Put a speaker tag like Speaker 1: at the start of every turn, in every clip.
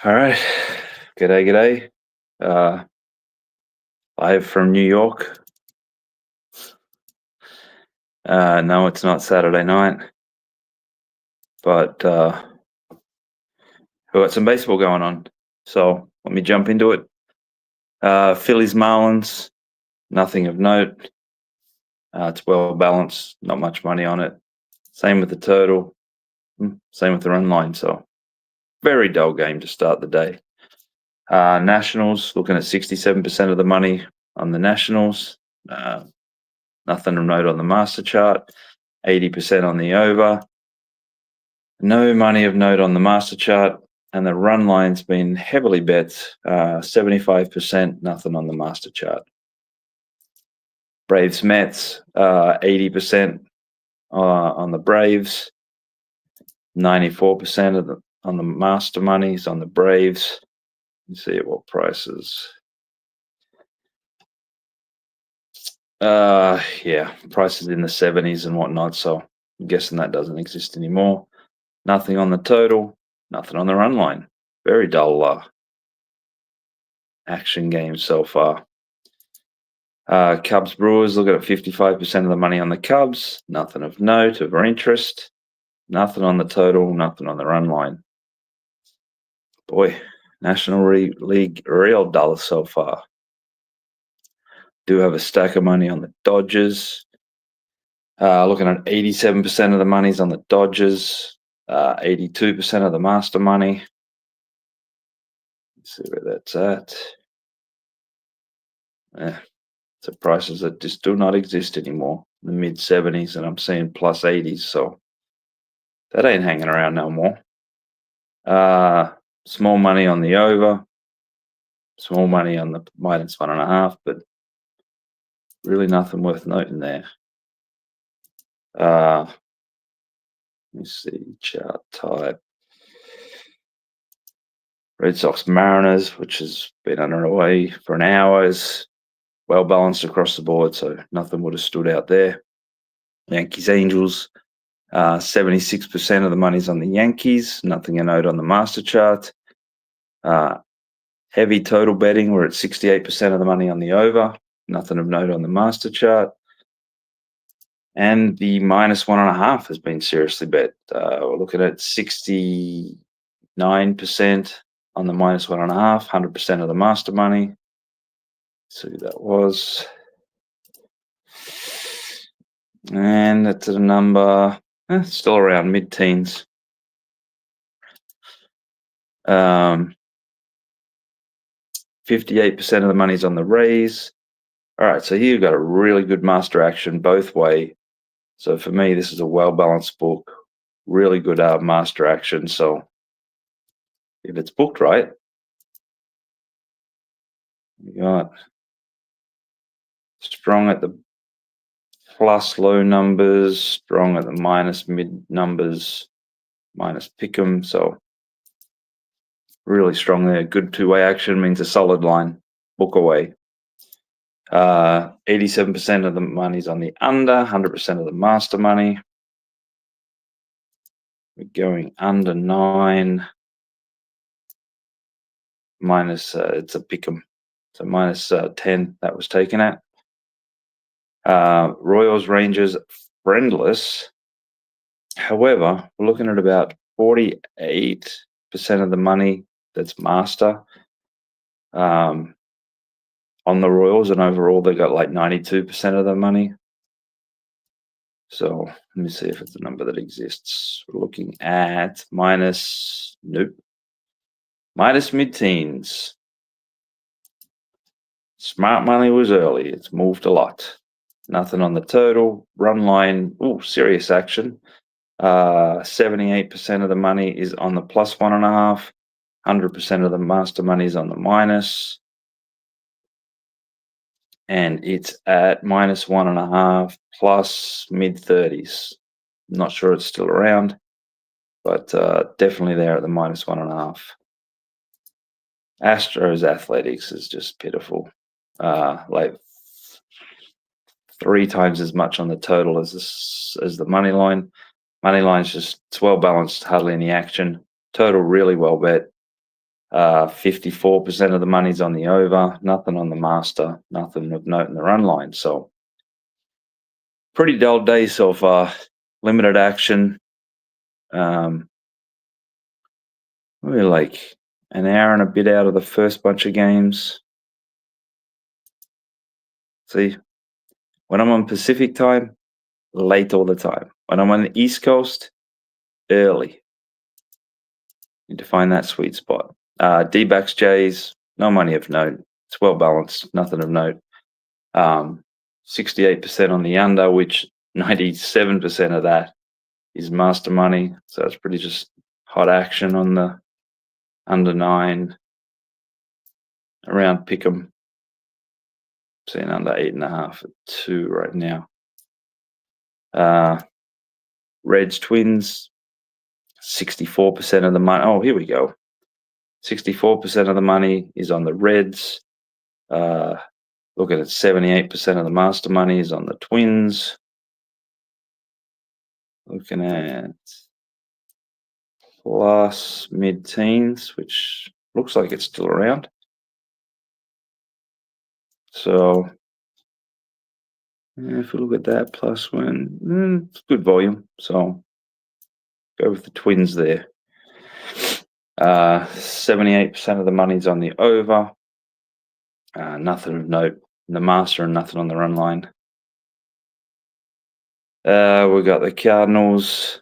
Speaker 1: All right. G'day. Uh, Live from New York. No, it's not Saturday night, but we've got some baseball going on. So let me jump into it. Phillies Marlins, nothing of note. It's well balanced, not much money on it. Same with the total, same with the run line. So very dull game to start the day. Nationals, looking at 67% of the money on the Nationals. Nothing of note on the master chart. 80% on the over. No money of note on the master chart, and the run line's been heavily bet. 75%, nothing on the master chart. Braves Mets, 80% on the Braves. 94% on the master money's on the Braves. Let's see at what prices. Yeah, prices in the 70s and whatnot. So I'm guessing that doesn't exist anymore. Nothing on the total, nothing on the run line. Very dull action game so far. Cubs Brewers, look at 55% of the money on the Cubs. Nothing of note or interest. Nothing on the total, nothing on the run line. Boy, National League real dull so far. Do have a stack of money on the Dodgers. Looking at 87% of the money's on the Dodgers. 82% of the master money. Let's see where that's at. So prices that just do not exist anymore. The mid 70s, and I'm seeing plus 80s. So that ain't hanging around no more. Small money on the over. Small money on the minus 1.5, but really nothing worth noting there. Let me see, chart type. Red Sox Mariners, which has been underway for an hour, is well balanced across the board, so nothing would have stood out there. Yankees Angels, 76% of the money's on the Yankees, nothing a note on the master chart. Heavy total betting, we're at 68% of the money on the over, nothing of note on the master chart. And the minus 1.5 has been seriously bet. We're looking at 69% on the minus 1.5, 100% of the master money. Let's see who that was. And that's a number, still around mid-teens. 58% of the money's on the Rays. All right, so here you've got a really good master action both way. So for me, this is a well-balanced book, really good master action. So if it's booked right, you got strong at the plus low numbers, strong at the minus mid numbers, minus pick 'em. So really strong there. Good two-way action means a solid line. Book away. 87% of the money's on the under, 100% of the master money. We're going under 9. Minus, it's a pick 'em. So minus 10, that was taken at. Royals Rangers friendless. However, we're looking at about 48% of the money that's master on the Royals, and overall they got like 92% of the money. So let me see if it's a number that exists. We're looking at minus mid-teens. Smart money was early. It's moved a lot. Nothing on the total. Run line, serious action. 78% of the money is on the plus 1.5. 100% of the master money is on the minus. And it's at minus 1.5 plus mid-30s. Not sure it's still around, but definitely there at the minus 1.5. Astros Athletics is just pitiful. Like 3 times as much on the total as the money line. Money line's just, it's well balanced, hardly any action. Total really well bet. 54% of the money's on the over, nothing on the master, nothing of note in the run line. So pretty dull day so far. Limited action. We're like an hour and a bit out of the first bunch of games. See, when I'm on Pacific time, late all the time. When I'm on the East Coast, early. Need to find that sweet spot. D-backs, Jays, no money of note. It's well balanced, nothing of note. 68% on the under, which 97% of that is master money. So it's pretty just hot action on the under 9. Around pick'em. Seeing under 8.5 at 2 right now. Reds Twins, 64% of the money. Oh, here we go. 64% of the money is on the Reds. Looking at 78% of the master money is on the Twins. Looking at plus mid-teens, which looks like it's still around. So if we look at that plus one, it's good volume. So go with the Twins there. 78% of the money's on the over. Nothing of note in the master and nothing on the run line. We got the Cardinals.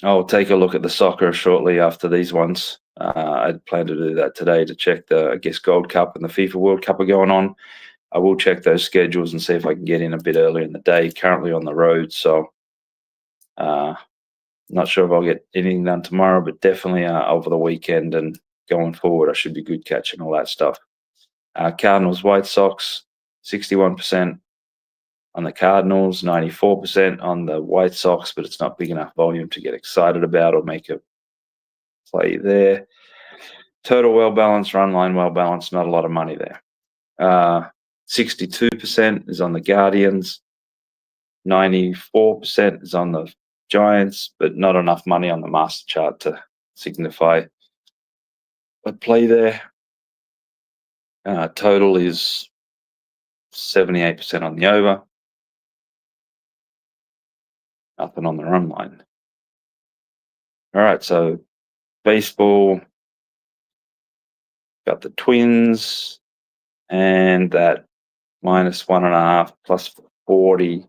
Speaker 1: I'll take a look at the soccer shortly after these ones. I'd plan to do that today to check the, Gold Cup and the FIFA World Cup are going on. I will check those schedules and see if I can get in a bit earlier in the day. Currently on the road, so not sure if I'll get anything done tomorrow, but definitely over the weekend and going forward, I should be good catching all that stuff. Cardinals, White Sox, 61% on the Cardinals, 94% on the White Sox, but it's not big enough volume to get excited about or make a play there. Total well balanced, run line well balanced, not a lot of money there. 62% is on the Guardians, 94% is on the Giants, but not enough money on the master chart to signify a play there. Total is 78% on the over. Nothing on the run line. All right, so baseball, got the Twins and that -1.5 plus 40,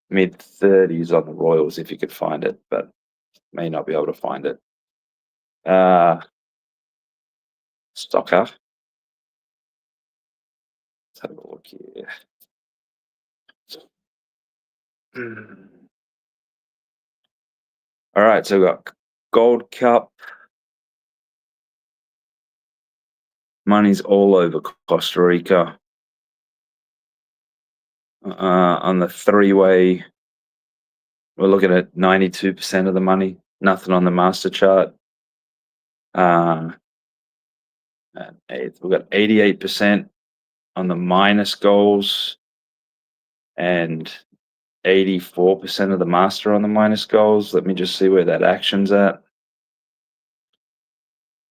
Speaker 1: mid-30s on the Royals if you could find it, but may not be able to find it. Soccer. Let's have a look here. All right, so we've got Gold Cup. Money's all over Costa Rica. On the three-way, we're looking at 92% of the money. Nothing on the master chart. We've got 88% on the minus goals and 84% of the master on the minus goals. Let me just see where that action's at.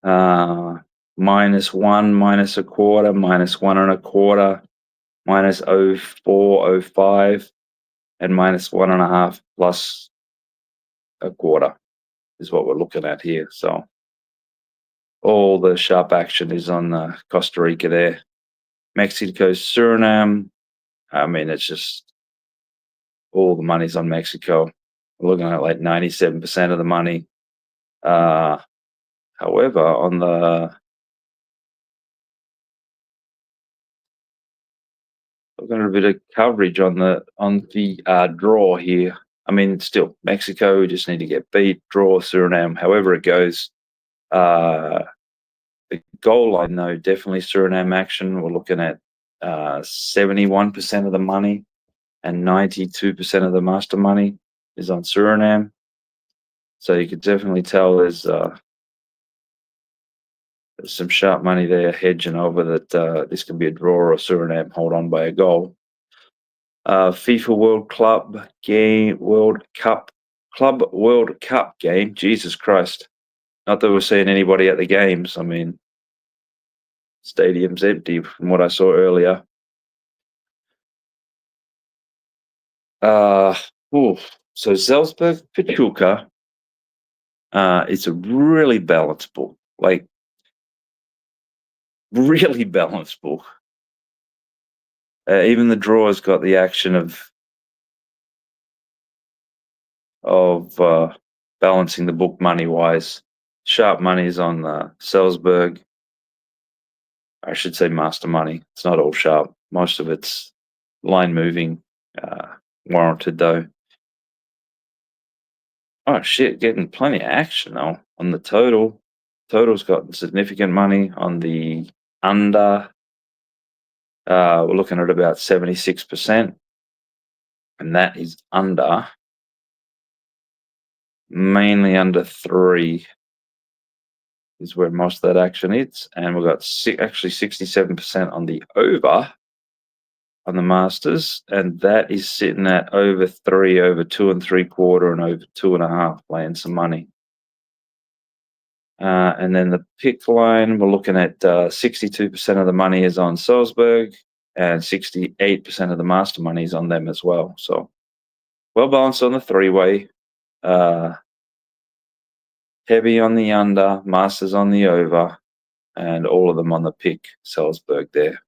Speaker 1: -1, -1.25, -1.25, -0.4, 0.5, and -1.5 plus a quarter is what we're looking at here. So all the sharp action is on Costa Rica there. Mexico, Suriname. I mean, it's just all the money's on Mexico. We're looking at like 97% of the money. However, on the looking at a bit of coverage on the draw here. I mean, it's still Mexico. We just need to get beat. Draw Suriname. However it goes. The goal line though, definitely Suriname action. We're looking at 71% of the money and 92% of the master money is on Suriname. So you could definitely tell there's some sharp money there hedging over that this could be a draw or Suriname hold on by a goal. FIFA World Cup game. Jesus Christ. Not that we're seeing anybody at the games. I mean, stadium's empty from what I saw earlier. So Salzburg Pachuca, it's a really balanced book, like really balanced book. Even the draw's got the action of balancing the book money wise. Sharp money's on Salzburg. I should say master money. It's not all sharp. Most of it's line moving, warranted though. Oh shit, getting plenty of action though on the total. Total's got significant money on the under. We're looking at about 76%, and that is under, mainly under 3 is where most of that action is. And we've got actually 67% on the over on the Masters, and that is sitting at over 3, over 2 3/4, and over 2.5, laying some money. And then the pick line, we're looking at 62% of the money is on Salzburg, and 68% of the master money is on them as well. So well balanced on the 3-way. Heavy on the under, masters on the over, and all of them on the pick, Salzburg there.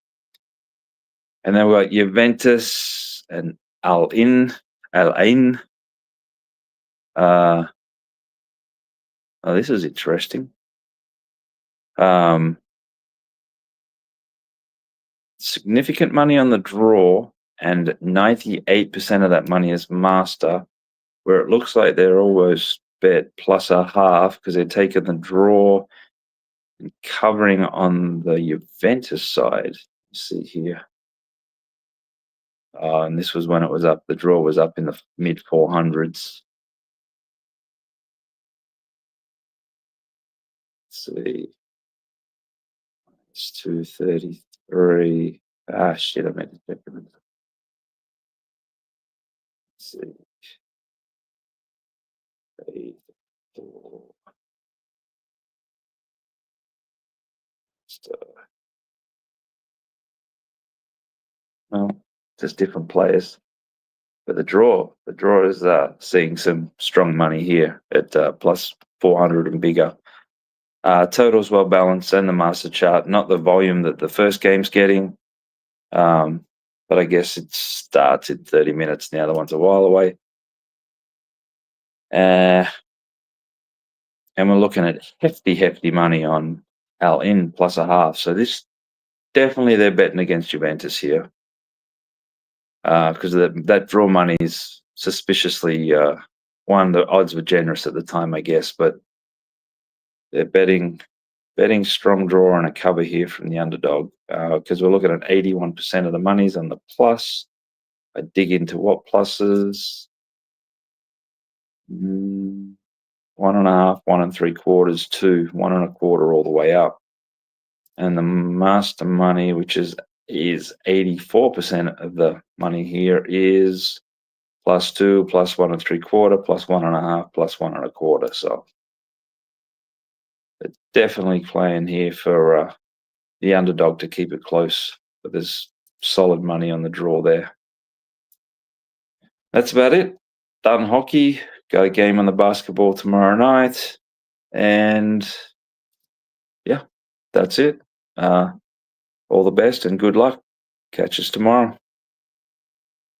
Speaker 1: And then we've got Juventus and Al Ain. Oh, this is interesting. Significant money on the draw, and 98% of that money is master, where it looks like they're always bet plus a half because they're taking the draw and covering on the Juventus side. Let's see here. And this was when it was up. The draw was up in the mid 400s. Let's see. It's 233. Ah, shit, I meant to check it. Let's see. 8, 4. Well, just different players. But the draw is seeing some strong money here at plus 400 and bigger. Total's well balanced, and the master chart, not the volume that the first game's getting, but I guess it starts in 30 minutes. The other one's a while away. And we're looking at hefty money on Al Ain plus a half. So this definitely they're betting against Juventus here, because that draw money is suspiciously one. The odds were generous at the time, I guess, but they're betting strong draw and a cover here from the underdog, because we're looking at 81% of the money's on the plus. I dig into what pluses. 1.5, 1 3/4, 2, 1 1/4 all the way up. And the master money, which is 84% of the money here, is +2, plus 1 3/4, plus 1.5, plus 1 1/4. So it's definitely playing here for the underdog to keep it close, but there's solid money on the draw there. That's about it. Done hockey. Got a game on the basketball tomorrow night, and yeah, that's it. All the best and good luck. Catch us tomorrow.